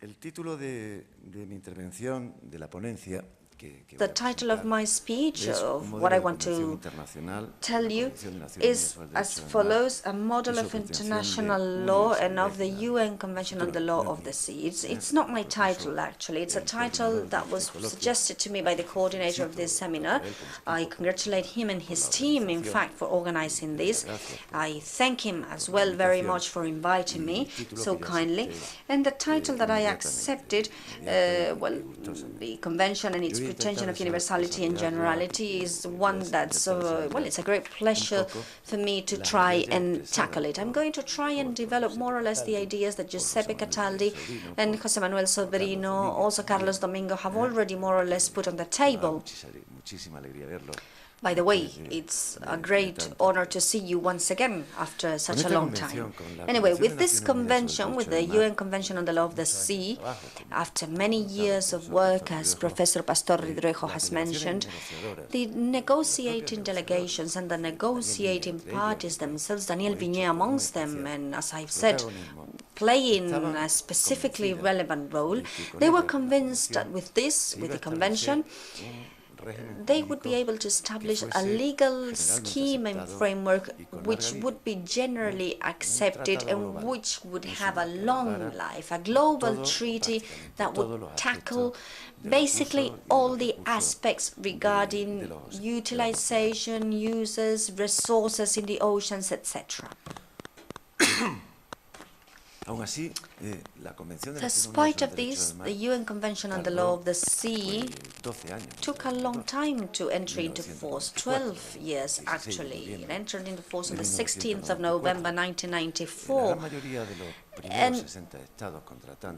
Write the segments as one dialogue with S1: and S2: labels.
S1: El título de mi intervención, de la ponencia,
S2: The title of my speech, of what I want to tell you, is as follows: a model of international law and of the UN Convention on the Law of the Sea. It's not my title, actually. It's a title that was suggested to me by the coordinator of this seminar. I congratulate him and his team, in fact, for organizing this. I thank him as well very much for inviting me so kindly. And the title that I accepted, well, the convention and its pretension of universality and generality, is one that's, well, it's a great pleasure for me to try and tackle it. I'm going to try and develop more or less the ideas that Giuseppe Cataldi and José Manuel Soberino, also Carlos Domingo, have already more or less put on the table. By the way, it's a great honor to see you once again after such a long time. Anyway, with this convention, with the UN Convention on the Law of the Sea, after many years of work, as Professor Pastor Ridruejo has mentioned, the negotiating delegations and the negotiating parties themselves, Daniel Vignet amongst them, and as I've said, playing a specifically relevant role, they were convinced that with this, with the convention, they would be able to establish a legal scheme and framework which would be generally accepted and which would have a long life, a global treaty that would tackle basically all the aspects regarding utilization, uses, resources in the oceans, etc. Despite of this, the UN Convention on the Law of the Sea took a long time to enter into force, 12 years actually. It entered into force on the 16th of November 1994. And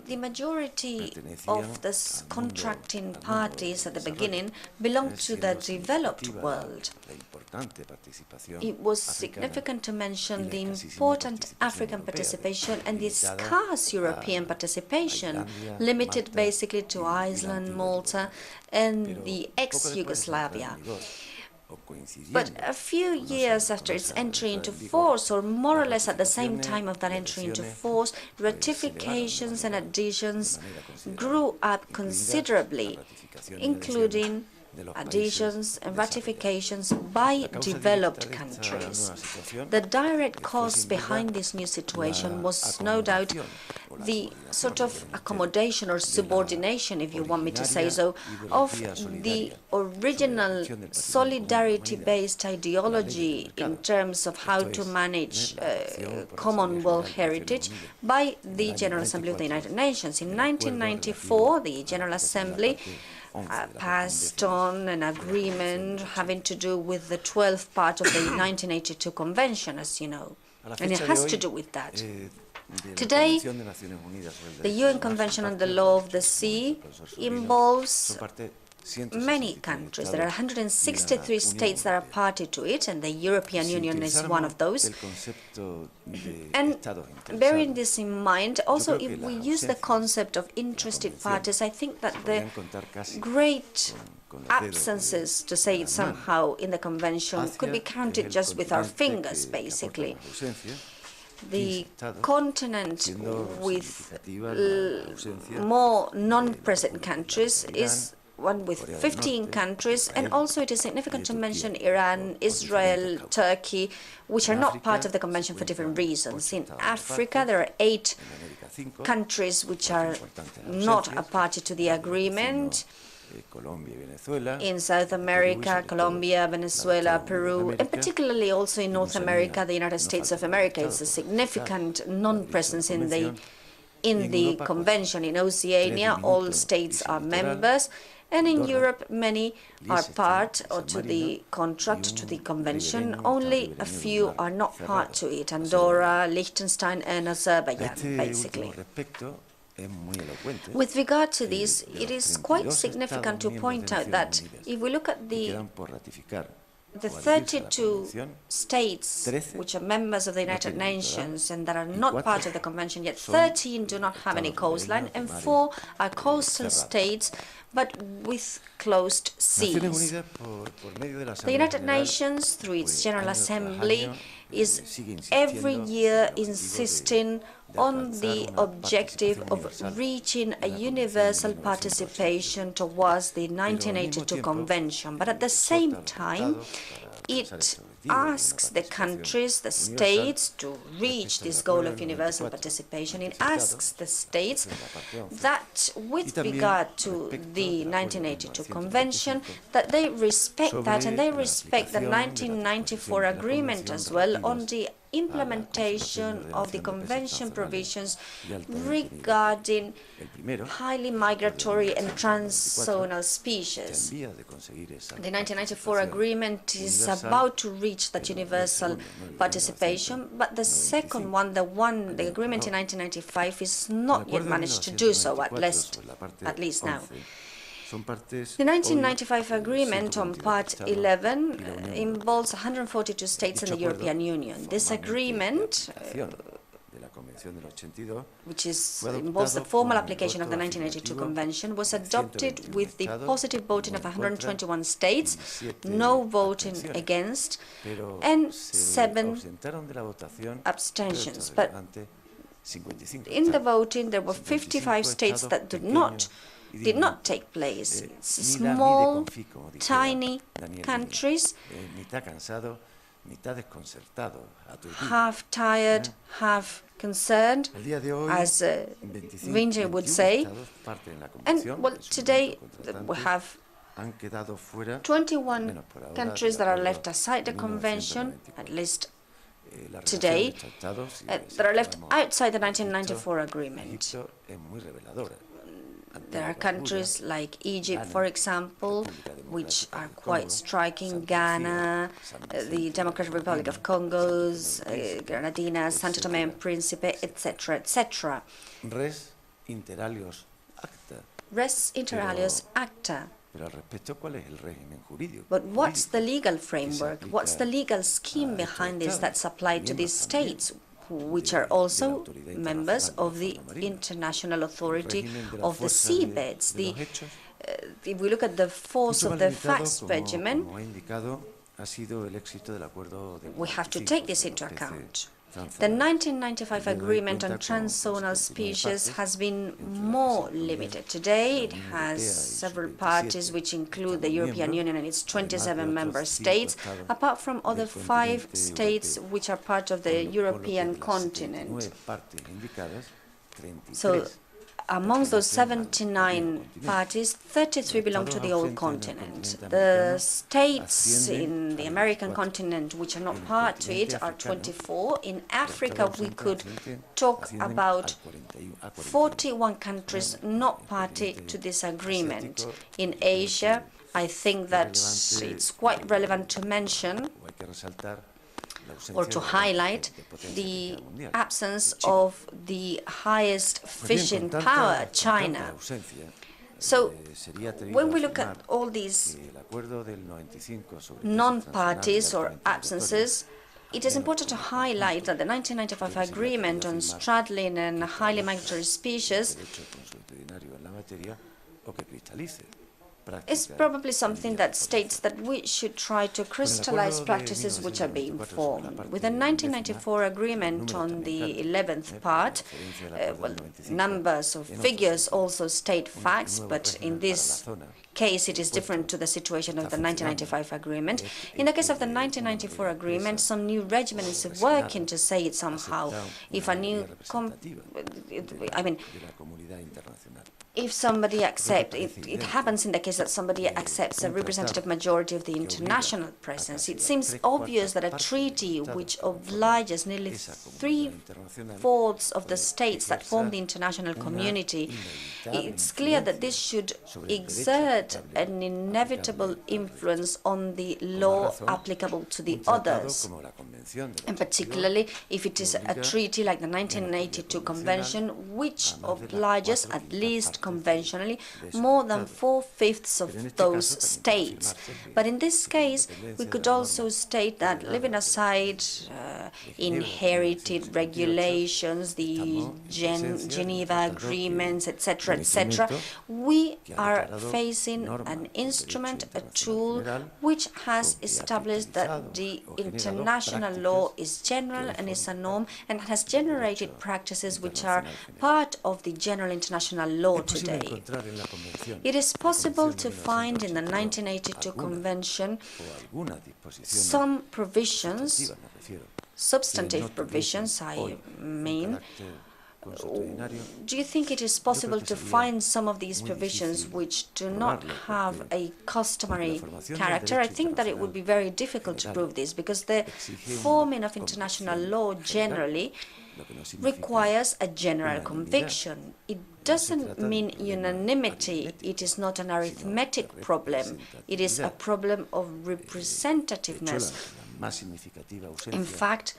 S2: the majority of the contracting parties at the beginning belonged to the developed world. It was significant to mention the important African participation and the scarce European participation, limited basically to Iceland, Malta, and the ex-Yugoslavia. But a few years after its entry into force, or more or less at the same time of that entry into force, ratifications and adhesions grew up considerably, including adhesions and ratifications by developed countries. The direct cause behind this new situation was no doubt the sort of accommodation or subordination, if you want me to say so, of the original solidarity-based ideology in terms of how to manage common world heritage by the General Assembly of the United Nations. In 1994, the General Assembly passed on an agreement having to do with the 12th part of the 1982 Convention, as you know, and it has to do with that. Today, the UN Convention on the Law of the Sea involves many countries. There are 163 states that are party to it, and the European Union is one of those. And bearing this in mind, also if we use the concept of interested parties, I think that the great absences, to say it somehow, in the Convention could be counted just with our fingers, basically. The continent with more non-present countries is one with 15 countries, and also it is significant to mention Iran, Israel, Turkey, which are not part of the convention for different reasons. In Africa, there are 8 countries which are not a party to the agreement. In South America, Colombia, Venezuela, Peru, and particularly also in North America, the United States of America is a significant non-presence in the convention. In Oceania, all states are members, and in Europe, many are part or to the contract, to the convention. Only a few are not part to it: Andorra, Liechtenstein, and Azerbaijan, basically. With regard to this, it is quite significant to point out that if we look at the 32 states which are members of the United Nations and that are not part of the convention yet, 13 do not have any coastline and 4 are coastal states but with closed seas. The United Nations, through its General Assembly, is every year insisting on the objective of reaching a universal participation towards the 1982 Convention. But at the same time, it asks the countries, the states, to reach this goal of universal participation. It asks the states that, with regard to the 1982 Convention, that they respect that, and they respect the 1994 agreement as well on the implementation of the Convention provisions regarding highly migratory and transzonal species. The 1994 agreement is about to reach that universal participation, but the second one, the agreement in 1995, is not yet managed to do so, at least now. The 1995 agreement on Part 11 involves 142 states in the European Union. This agreement, which involves the formal application of the 1982 Convention, was adopted with the positive voting of 121 states, no voting against, and 7 abstentions. But in the voting, there were 55 states that did not take place. Small, tiny countries, half tired, half concerned, as Vinje would say. And well, today we have 21 countries that are left aside the Convention, at least today, that are left outside the 1994 agreement. There are countries like Egypt, for example, which are quite striking: Ghana, the Democratic Republic of Congo, Grenadines, Santo Tomé and Príncipe, etc., etc. Res inter alios acta. But what's the legal framework? What's the legal scheme behind this that's applied to these states, which are also members of the International Authority of the Seabeds? If we look at the force of the facts regimen, we have to take this into account. The 1995 agreement on transzonal species has been more limited. Today, it has several parties, which include the European Union and its 27 member states, apart from other 5 states which are part of the European continent. So, amongst those 79 parties, 33 belong to the old continent. The states in the American continent which are not part to it are 24. In Africa, we could talk about 41 countries not party to this agreement. In Asia, I think that it's quite relevant to mention or to highlight the absence of the highest fishing power, China. So, when we look at all these non-parties or absences, it is important to highlight that the 1995 agreement on straddling and highly migratory species is probably something that states that we should try to crystallize practices which are being formed. With the 1994 agreement on the 11th part, numbers or figures also state facts, but in this case it is different to the situation of the 1995 agreement. In the case of the 1994 agreement, some new regimen is working to say it somehow. If a new, if somebody accepts, it happens in the case that somebody accepts a representative majority of the international presence. It seems obvious that a treaty which obliges nearly 3/4 of the states that form the international community, it's clear that this should exert an inevitable influence on the law applicable to the others, and particularly if it is a treaty like the 1982 Convention, which obliges, at least conventionally, more than 4/5 of those states. But in this case, we could also state that, leaving aside inherited regulations, the Geneva agreements, etc., etc., we are facing an instrument, a tool, which has established that the international law is general and is a norm and has generated practices which are part of the general international law today. It is possible to find in the 1982 Convention some provisions, substantive provisions, I mean. Do you think it is possible to find some of these provisions which do not have a customary character? I think that it would be very difficult to prove this, because the forming of international law generally requires a general conviction. It doesn't mean unanimity. It is not an arithmetic problem. It is a problem of representativeness. In fact,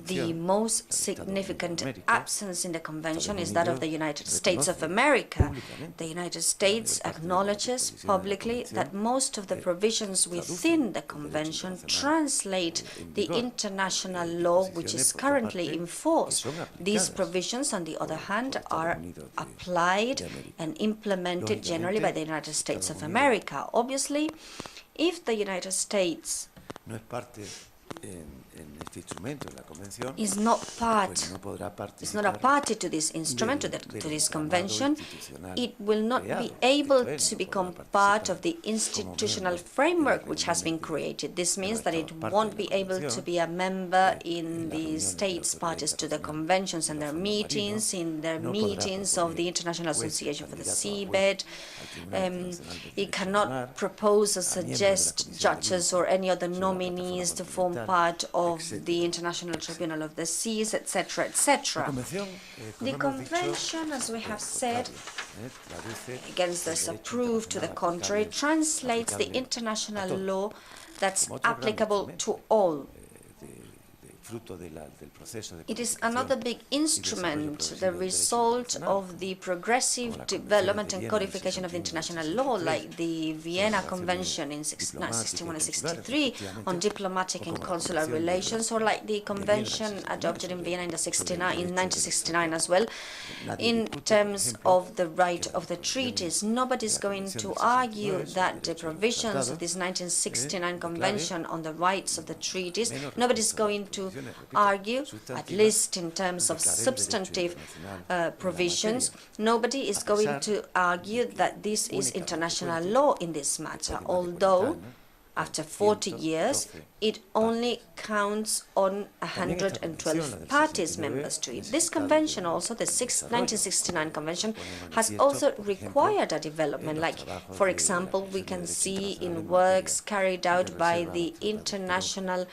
S2: the most significant absence in the Convention is that of the United States of America. The United States acknowledges publicly that most of the provisions within the Convention translate the international law which is currently in force. These provisions, on the other hand, are applied and implemented generally by the United States of America. Obviously, if the United States is not a party to this instrument, to this convention, it will not be able to become part of the institutional framework which has been created. This means that it won't be able to be a member in the states parties to the conventions and their meetings, in their meetings of the International Association for the Seabed. It cannot propose or suggest judges or any other nominees to form part of the International Tribunal of the Seas, etc., etc. The Convention, as we have said, against there's a proof to the contrary, translates the international law that's applicable to all. It is another big instrument, the result of the progressive development and codification of international law, like the Vienna Convention in 1961 and 63 on diplomatic and consular relations, or like the convention adopted in Vienna in 1969 as well, in terms of the right of the treaties. Nobody is going to argue that the provisions of this 1969 convention on the rights of the treaties, nobody is going to argue, at least in terms of substantive provisions, nobody is going to argue that this is international law in this matter, although after 40 years, it only counts on 112 parties members to it. This convention also, the 1969 convention, has also required a development, like, for example, we can see in works carried out by the International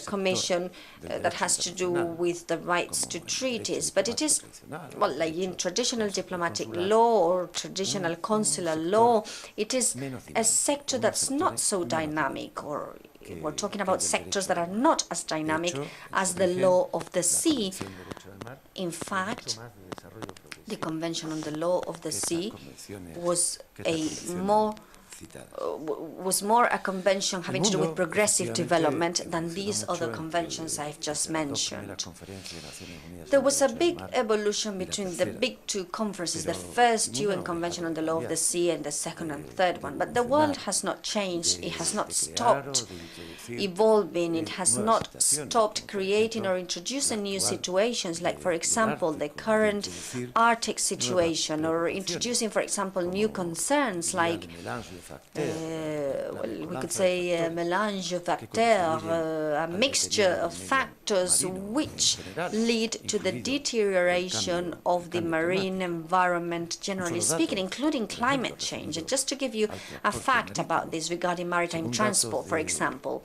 S2: Commission that has to do with the rights to treaties. But it is, well, like in traditional diplomatic law or traditional consular law, it is a sector that's not so dynamic, or we're talking about sectors that are not as dynamic as the law of the sea. In fact, the Convention on the Law of the Sea was more a convention having to do with progressive development than these other conventions I've just mentioned. There was a big evolution between the big two conferences, the first UN Convention on the Law of the Sea and the second and third one, but the world has not changed. It has not stopped evolving. It has not stopped creating or introducing new situations, like, for example, the current Arctic situation, or introducing, for example, new concerns like we could say a mélange facteur, a mixture of factors which lead to the deterioration of the marine environment, generally speaking, including climate change. And just to give you a fact about this regarding maritime transport, for example,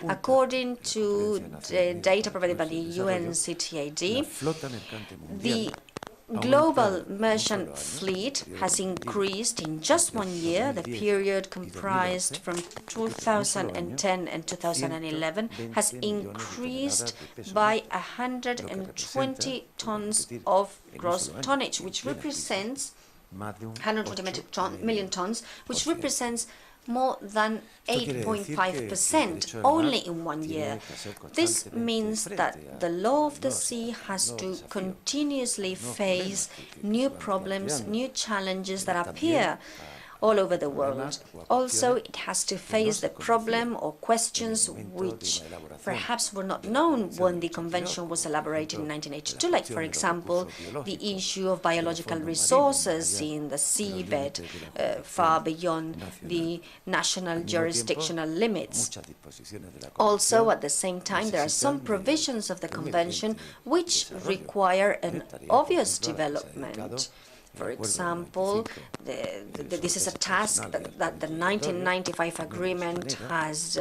S2: according to the data provided by the UNCTAD, the global merchant fleet has increased in just 1 year. The period comprised from 2010 and 2011 has increased by 120 tons of gross tonnage, which represents 120 million tons, which represents more than 8.5% only in 1 year. This means that the law of the sea has to continuously face new problems, new challenges that appear all over the world. Also, it has to face the problem or questions which perhaps were not known when the convention was elaborated in 1982, like, for example, the issue of biological resources in the seabed, far beyond the national jurisdictional limits. Also, at the same time, there are some provisions of the convention which require an obvious development. For example, this is a task that the 1995 agreement has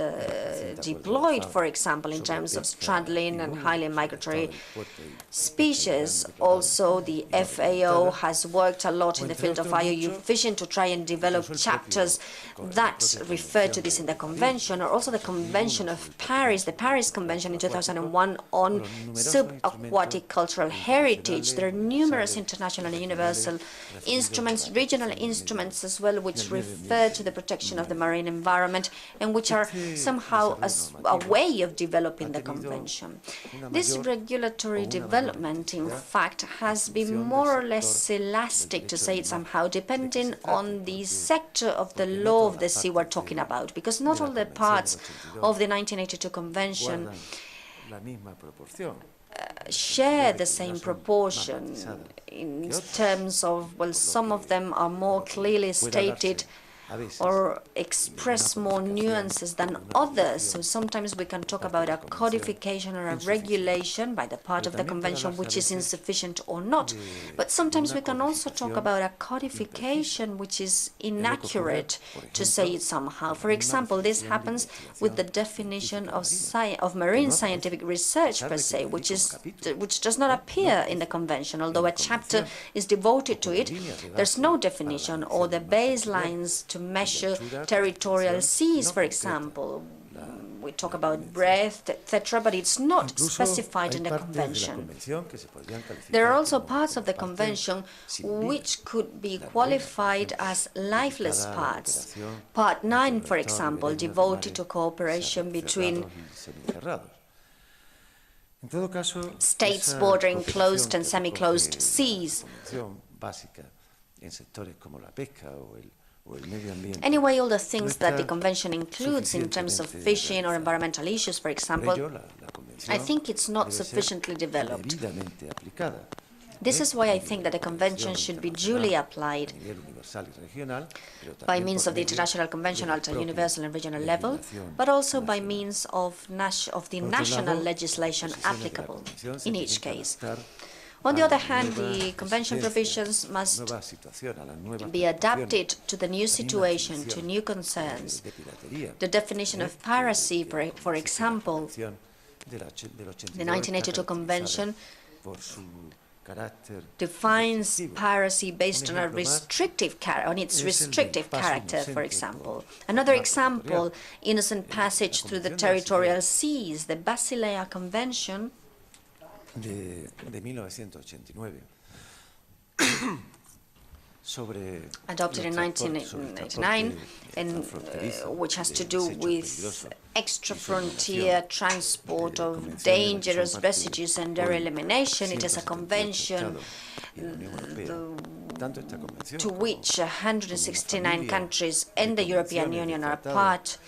S2: deployed, for example, in terms of straddling and highly migratory species. Also, the FAO has worked a lot in the field of IUU fishing to try and develop chapters that refer to this in the convention, or also the Convention of Paris, the Paris Convention in 2001 on subaquatic cultural heritage. There are numerous international and universal instruments, regional instruments as well, which refer to the protection of the marine environment and which are somehow a way of developing the convention. This regulatory development, in fact, has been more or less elastic, to say it somehow, depending on the sector of the law of the sea we're talking about, because not all the parts of the 1982 convention share the same proportion in terms of, well, some of them are more clearly stated or express more nuances than others. So sometimes we can talk about a codification or a regulation by the part of the convention which is insufficient or not. But sometimes we can also talk about a codification which is inaccurate, to say it somehow. For example, this happens with the definition of marine scientific research per se, which does not appear in the convention. Although a chapter is devoted to it, there's no definition or the baselines to measure territorial seas, for example. We talk about breadth, etc., but it's not specified in the convention. There are also parts of the convention which could be qualified as lifeless parts. Part 9, for example, devoted to cooperation between states bordering closed and semi-closed seas. Anyway, all the things that the convention includes in terms of fishing or environmental issues, for example, I think it's not sufficiently developed. This is why I think that the convention should be duly applied by means of the International Convention at a universal and regional level, but also by means of the national legislation applicable in each case. On the other hand, the convention provisions must be adapted to the new situation, to new concerns. The definition of piracy, for example, the 1982 convention defines piracy based on its restrictive character, for example. Another example, innocent passage through the territorial seas, the Basilea Convention
S1: de 1989,
S2: adopted in 1989, and which has to do with extra-frontier transport of dangerous residues and their elimination. It is a convention to which 169 countries in the European Union are part.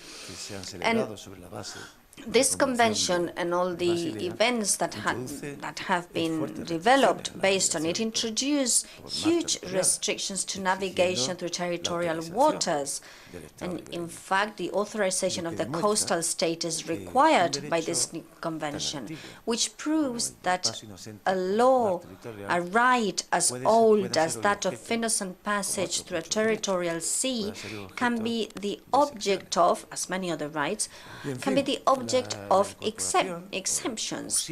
S2: And this convention and all the events that have been developed based on it introduce huge restrictions to navigation through territorial waters. And in fact, the authorization of the coastal state is required by this new convention, which proves that a law, a right as old as that of innocent passage through a territorial sea, can be the object of, as many other rights, can be the object of exemptions.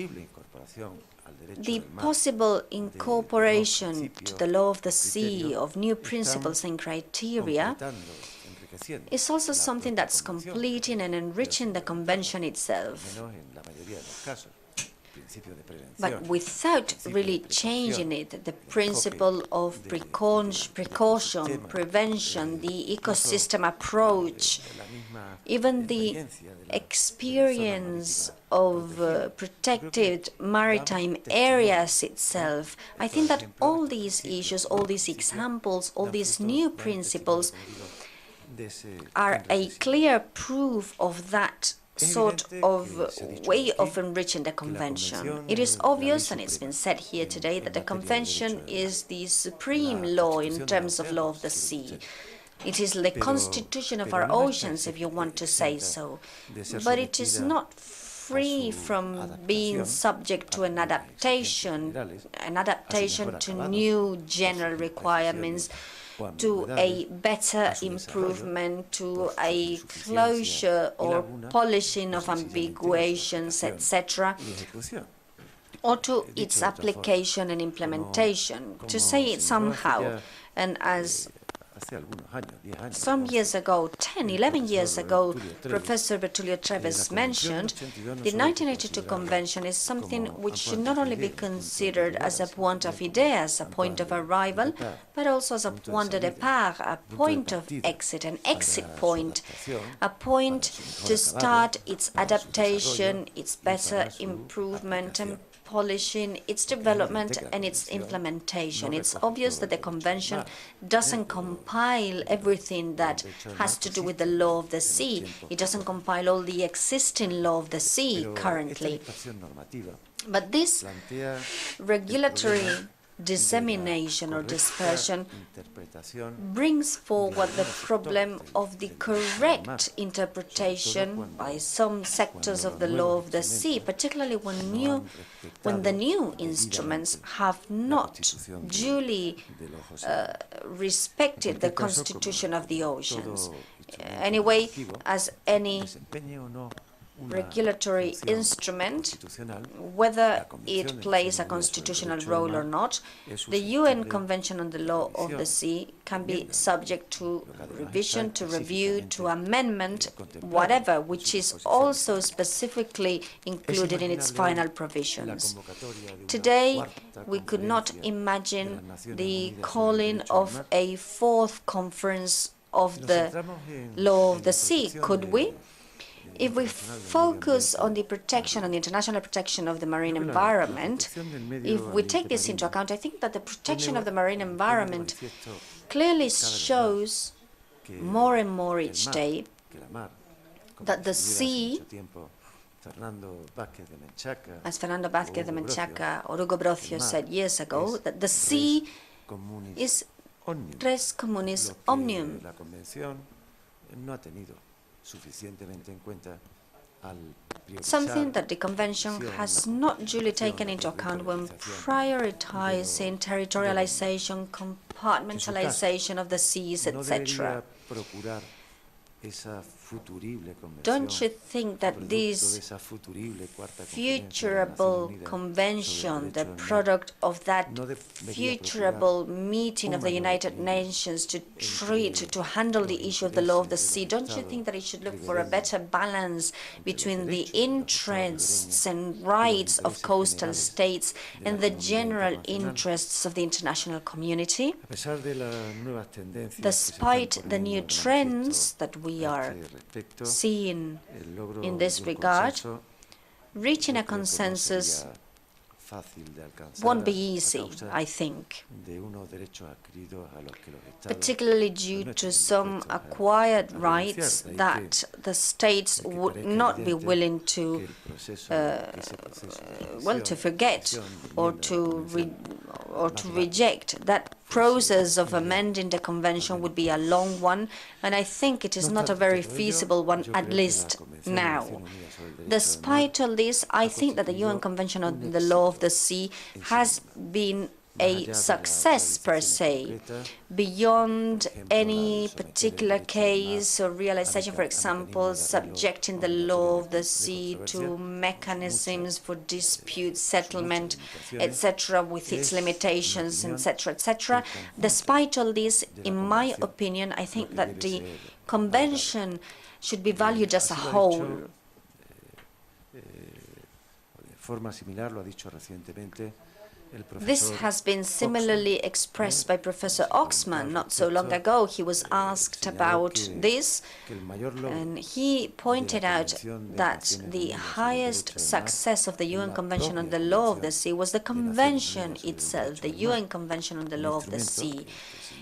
S2: The possible incorporation to the law of the sea of new principles and criteria is also something that's completing and enriching the convention itself. but without really changing it, the principle of precaution, prevention, the ecosystem approach, even the experience of protected maritime areas itself. I think that all these issues, all these examples, all these new principles are a clear proof of that sort of way of enriching the Convention. It is obvious, and it's been said here today, that the Convention is the supreme law in terms of law of the sea. It is the constitution of our oceans, if you want to say so. But it is not free from being subject to an adaptation to new general requirements, to a better improvement, to a closure or polishing of ambiguations, etc., or to its application and implementation. To say it somehow, and as some years ago, 10, 11 years ago, Professor Bertolio Treves mentioned, the 1982 Convention is something which should not only be considered as a point of idea, as a point of arrival, but also as a point de départ, a point of exit, an exit point, a point to start its adaptation, its better improvement and polishing, its development and its implementation. It's obvious that the Convention doesn't compile everything that has to do with the law of the sea. It doesn't compile all the existing law of the sea currently. But this regulatory dissemination or dispersion brings forward the problem of the correct interpretation by some sectors of the law of the sea, particularly when the new instruments have not duly respected the constitution of the oceans. Anyway, as any regulatory instrument, whether it plays a constitutional role or not, the UN Convention on the Law of the Sea can be subject to revision, to review, to amendment, whatever, which is also specifically included in its final provisions. Today, we could not imagine the calling of a fourth conference of the law of the sea, could we? If we focus on the protection, on the international protection of the marine environment, if we take this into account, I think that the protection of the marine environment clearly shows more and more each day that the sea, as Fernando Vázquez de Menchaca or Hugo Brocio said years ago, that the sea is res communis omnium. Something that the Convention has not duly taken into account when prioritizing territorialization, compartmentalization of the seas, etc. Don't you think that this futurable convention, the product of that futurable meeting of the United Nations to handle the issue of the law of the sea, don't you think that it should look for a better balance between the interests and rights of coastal states and the general interests of the international community? Despite the new trends that we are seeing in this regard, reaching a consensus won't be easy, I think, particularly due to some acquired rights that the states would not be willing to to forget or to reject. That process of amending the Convention would be a long one, and I think it is not a very feasible one, at least now. Despite all this, I think that the UN Convention on the Law of the Sea has been a success per se, beyond any particular case or realization, for example, subjecting the law of the sea to mechanisms for dispute settlement, etc., with its limitations, etc., etc. Despite all this, in my opinion, I think that the Convention should be valued as a whole.
S1: forma similar, lo ha dicho recientemente el
S2: This
S1: profesor
S2: has been similarly expressed by Professor Oxman not so long ago. He was asked about this, and he pointed out that the highest success of the UN Convention on the Law of the Sea was the Convention itself, the UN Convention on the Law of the Sea.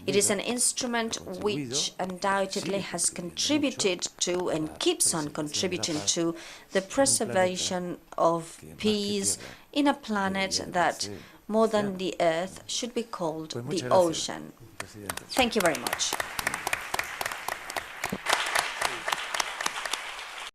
S2: It is an instrument which undoubtedly has contributed to and keeps on contributing to the preservation of peace in a planet that, more than the Earth, should be called the ocean. Thank you very much.